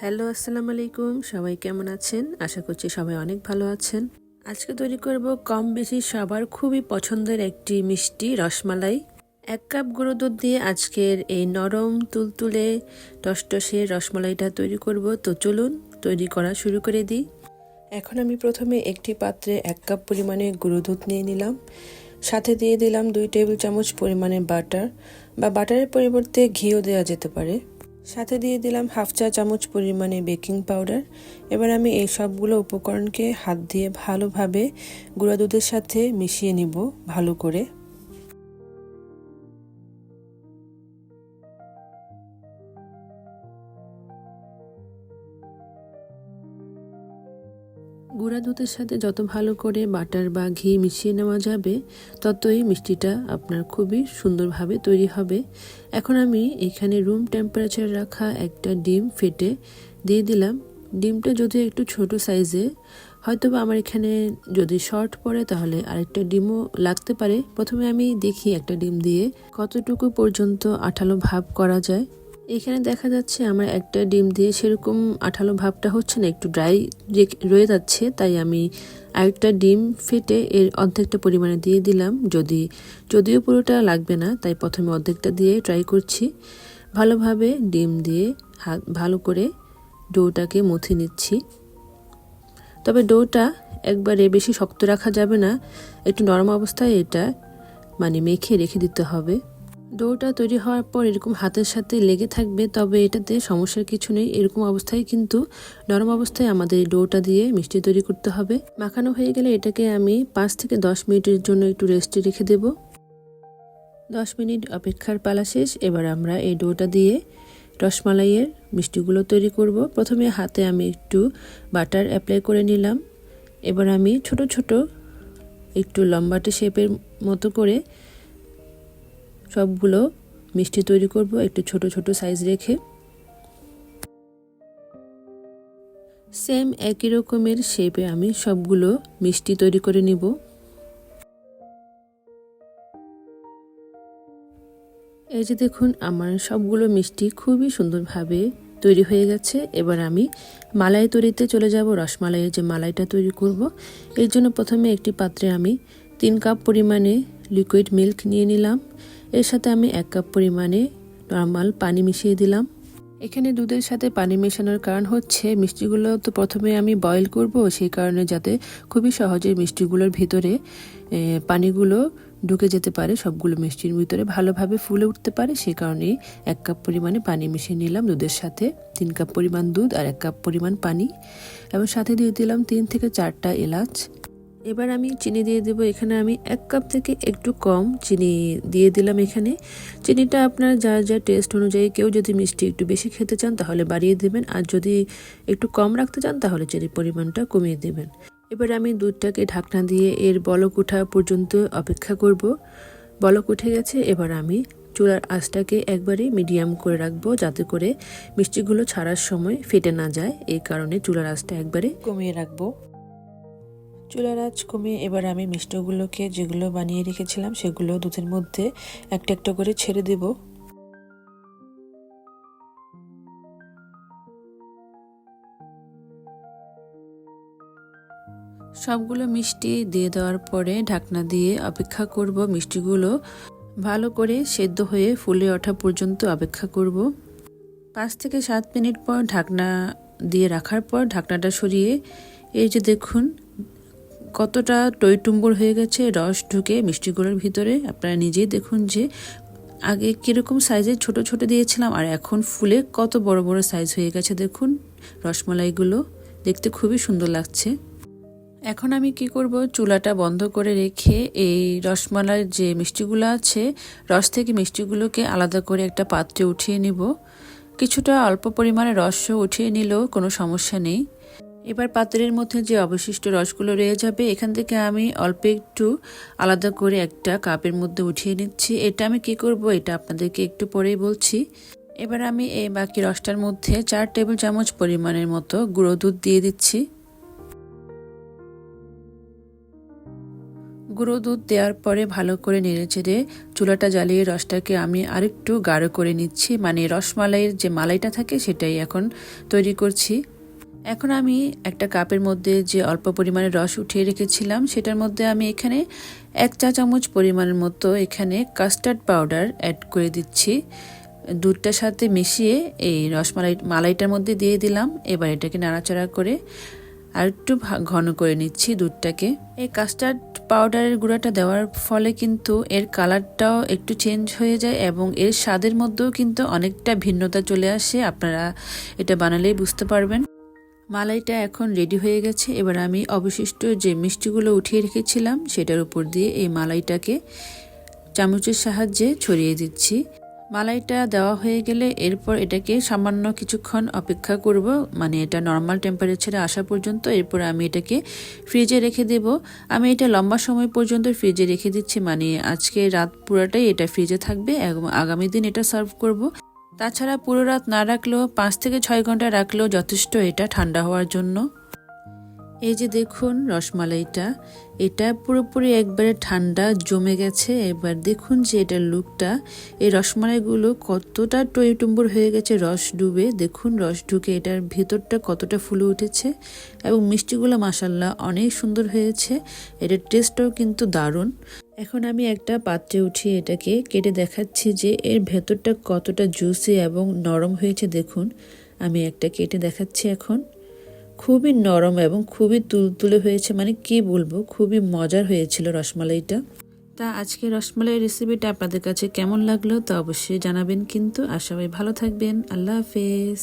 Hello, আসসালামু আলাইকুম। সবাই কেমন আছেন? আশা করছি সবাই অনেক ভালো আছেন। আজকে তৈরি করব কম বেশি সবার খুবই পছন্দের একটি মিষ্টি রসমালাই। 1 কাপ গুঁড়ো দুধ দিয়ে আজকের এই নরম তুলতুলে টসটসে রসমালাইটা তৈরি করব। তো চলুন তৈরি করা শুরু করে দিই। এখন আমি প্রথমে একটি পাত্রে 1 কাপ পরিমাণে গুঁড়ো দুধ নিয়ে নিলাম। সাথে দিয়ে দিলাম 2 টেবিল চামচ পরিমাণে বাটার, বা বাটারের পরিবর্তে ঘিও দেওয়া যেতে পারে। সাথে দিয়ে দিলাম হাফ চা চামচ পরিমাণে বেকিং পাউডার। এবার আমি এই সবগুলো উপকরণকে হাত দিয়ে ভালোভাবে গুঁড়া দুধের সাথে মিশিয়ে নিব ভালো করে। গুঁড়া দুধের সাথে যত ভালো করে বাটার বা ঘি মিশিয়ে নেওয়া যাবে ততই মিষ্টিটা আপনার খুবই সুন্দরভাবে তৈরি হবে। এখন আমি এখানে রুম টেম্পারেচার রাখা একটা ডিম ফেটে দিয়ে দিলাম। ডিমটা যদি একটু ছোট সাইজে, হয়তোবা আমার এখানে যদি শর্ট পড়ে তাহলে আরেকটা ডিমও লাগতে পারে। প্রথমে আমি দেখি একটা ডিম দিয়ে কতটুকু পর্যন্ত আঠালো ভাব করা যায়। এখানে দেখা যাচ্ছে আমার একটা ডিম দিয়ে সেরকম আঠালো ভাবটা হচ্ছে না, একটু ড্রাই রয়ে যাচ্ছে। তাই আমি আরেকটা ডিম ফেটে এর অর্ধেকটা পরিমাণে দিয়ে দিলাম। যদিও পুরোটা লাগবে না, তাই প্রথমে অর্ধেকটা দিয়ে ট্রাই করছি। ভালোভাবে ডিম দিয়ে ভালো করে ডোটাকে মথে নিচ্ছি। তবে ডোটা একবারে বেশি শক্ত রাখা যাবে না, একটু নরম অবস্থায় এটা মেখে রেখে দিতে হবে। ডোটা তৈরি হওয়ার পর এরকম হাতের সাথে লেগে থাকবে, তবে এটাতে সমস্যার কিছু নেই। এরকম অবস্থায় কিন্তু নরম অবস্থায় আমাদের ডোটা দিয়ে মিষ্টি তৈরি করতে হবে। মাখানো হয়ে গেলে এটাকে আমি 5 থেকে 10 মিনিটের জন্য একটু রেস্টে রেখে দেব। 10 মিনিট অপেক্ষার পালা শেষ। এবার আমরা এই ডোটা দিয়ে রসমালাইয়ের মিষ্টিগুলো তৈরি করব। প্রথমে হাতে আমি একটু বাটার অ্যাপ্লাই করে নিলাম। এবার আমি ছোট ছোট একটু লম্বাটে শেপের মতো করে সবগুলো মিষ্টি তৈরি করব, একটু ছোট ছোট সাইজ রেখে। সেম একই রকমের শেপে আমি সবগুলো মিষ্টি তৈরি করে নিব। এই যে দেখুন, আমার সবগুলো মিষ্টি খুবই সুন্দরভাবে তৈরি হয়ে গেছে। এবার আমি মালাই তৈরিতে চলে যাব। রসমালাইয়ের যে মালাইটা তৈরি করব, এর জন্য প্রথমে একটি পাত্রে আমি 3 কাপ পরিমাণে লিকুইড মিল্ক নিয়ে নিলাম। এর সাথে আমি 1 কাপ পরিমাণে নর্মাল পানি মিশিয়ে দিলাম। এখানে দুধের সাথে পানি মেশানোর কারণ হচ্ছে মিষ্টিগুলো তো প্রথমে আমি বয়েল করব, সেই কারণে যাতে খুবই সহজে মিষ্টিগুলোর ভিতরে পানিগুলো ঢুকে যেতে পারে, সবগুলো মিষ্টির ভিতরে ভালোভাবে ফুলে উঠতে পারে। সেই কারণেই 1 কাপ পরিমাণে পানি মিশিয়ে নিলাম দুধের সাথে। 3 কাপ পরিমাণ দুধ আর 1 কাপ পরিমাণ পানি, এবং সাথে দিয়ে দিলাম 3 থেকে 4টা এলাচ। এবার আমি চিনি দিয়ে দেব। এখানে আমি 1 কাপ থেকে একটু কম চিনি দিয়ে দিলাম। এখানে চিনিটা আপনার যার যার টেস্ট অনুযায়ী, কেউ যদি মিষ্টি একটু বেশি খেতে চান তাহলে বাড়িয়ে দেবেন, আর যদি একটু কম রাখতে চান তাহলে চিনির পরিমাণটা কমিয়ে দেবেন। এবার আমি দুধটাকে ঢাকনা দিয়ে এর বলক ওঠা পর্যন্ত অপেক্ষা করব। বলক উঠে গেছে। এবার আমি চুলার আঁচটাকে একবারে মিডিয়াম করে রাখবো, যাতে করে মিষ্টিগুলো ছাড়ার সময় ফেটে না যায়। এই কারণে চুলার আঁচটা একবারে কমিয়ে রাখবো। চুলার আঁচ কমিয়ে এবার আমি মিষ্টিগুলোকে যেগুলো বানিয়ে রেখেছিলাম সেগুলো দুধের মধ্যে একটা একটা করে ছেড়ে দেব। সবগুলো মিষ্টি দিয়ে দেওয়ার পরে ঢাকনা দিয়ে অপেক্ষা করব। মিষ্টিগুলো ভালো করে সেদ্ধ হয়ে ফুলে ওঠা পর্যন্ত অপেক্ষা করব। 5 থেকে 7 মিনিট পর ঢাকনা দিয়ে রাখার পর ঢাকনাটা সরিয়ে এই যে দেখুন কতটা টইটুম্বর হয়ে গেছে রস ঢুকে মিষ্টিগুলোর ভিতরে। আপনারা নিজেই দেখুন যে আগে কীরকম সাইজের ছোট ছোট দিয়েছিলাম আর এখন ফুলে কত বড় বড় সাইজ হয়ে গেছে। দেখুন রসমালাইগুলো দেখতে খুবই সুন্দর লাগছে। এখন আমি কি করব, চুলাটা বন্ধ করে রেখে এই রসমালাইয়ের যে মিষ্টিগুলো আছে, রস থেকে মিষ্টিগুলোকে আলাদা করে একটা পাত্রে উঠিয়ে নিব। কিছুটা অল্প পরিমাণে রসও উঠিয়ে নিলেও কোনো সমস্যা নেই। এবার পাত্রের মধ্যে যে অবশিষ্ট রসগুলো রয়ে যাবে, এখান থেকে আমি অল্প একটু আলাদা করে একটা কাপের মধ্যে উঠিয়ে নিচ্ছি। এটা আমি কি করব এটা আপনাদেরকে একটু পরেই বলছি। এবার আমি এই বাকি রসটার মধ্যে 4 টেবিল চামচ পরিমাণের মতো গুঁড়ো দুধ দিয়ে দিচ্ছি। গুঁড়ো দুধ দেওয়ার পরে ভালো করে নেড়েচেড়ে চুলাটা জ্বালিয়ে রসটাকে আমি আরেকটু গাঢ় করে নিচ্ছি, মানে রসমালাইয়ের যে মালাইটা থাকে সেটাই এখন তৈরি করছি। এখন আমি একটা কাপের মধ্যে যে অল্প পরিমাণে রস উঠিয়ে রেখেছিলাম সেটার মধ্যে আমি এখানে 1 চা চামচ পরিমাণের মতো এখানে কাস্টার্ড পাউডার অ্যাড করে দিচ্ছি। দুধটার সাথে মিশিয়ে এই মালাইটার মধ্যে দিয়ে দিলাম। এবার এটাকে নাড়াচাড়া করে আর একটু ঘন করে নিচ্ছি দুধটাকে। এই কাস্টার্ড পাউডারের গুঁড়াটা দেওয়ার ফলে কিন্তু এর কালারটাও একটু চেঞ্জ হয়ে যায় এবং এর স্বাদের মধ্যেও কিন্তু অনেকটা ভিন্নতা চলে আসে। আপনারা এটা বানালেই বুঝতে পারবেন। মালাইটা এখন রেডি হয়ে গেছে। এবার আমি অবশিষ্ট যে মিষ্টিগুলো উঠিয়ে রেখেছিলাম সেটার উপর দিয়ে এই মালাইটাকে চামচের সাহায্যে ছড়িয়ে দিচ্ছি। মালাইটা দেওয়া হয়ে গেলে এরপর এটাকে সামান্য কিছুক্ষণ অপেক্ষা করব, মানে এটা নর্মাল টেম্পারেচারে আসা পর্যন্ত। এরপর আমি এটাকে ফ্রিজে রেখে দেব। আমি এটা লম্বা সময় পর্যন্ত ফ্রিজে রেখে দিচ্ছি, মানে আজকে রাত পুরাটাই এটা ফ্রিজে থাকবে এবং আগামী দিন এটা সার্ভ করব। তাছাড়া পুরো রাত না রাখলেও 5 থেকে 6 ঘন্টা রাখলেও যথেষ্ট এটা ঠান্ডা হওয়ার জন্য। এই যে দেখুন রসমালাইটা, এটা পুরোপুরি একবারে ঠান্ডা জমে গেছে। এবার দেখুন যে এটার লুকটা, এই রসমালাইগুলো কতটা টইটুম্বুর হয়ে গেছে রস ডুবে। দেখুন রস ঢুকে এটার ভেতরটা কতটা ফুলে উঠেছে এবং মিষ্টিগুলো মাশাল্লাহ অনেক সুন্দর হয়েছে। এটার টেস্টটাও কিন্তু দারুণ। এখন আমি একটা পাত্রে উঠিয়ে এটাকে কেটে দেখাচ্ছি যে এর ভেতরটা কতটা জুসি এবং নরম হয়েছে। দেখুন আমি একটা কেটে দেখাচ্ছি এখন। খুবই নরম এবং খুবই তুলতুলে হয়েছে, মানে কি বলবো, খুবই মজার হয়েছিল রসমালাইটা। তা আজকে রসমালাইয়ের রেসিপিটা আপনাদের কাছে কেমন লাগলো তা অবশ্যই জানাবেন কিন্তু। আর সবাই ভালো থাকবেন। আল্লাহ হাফেজ।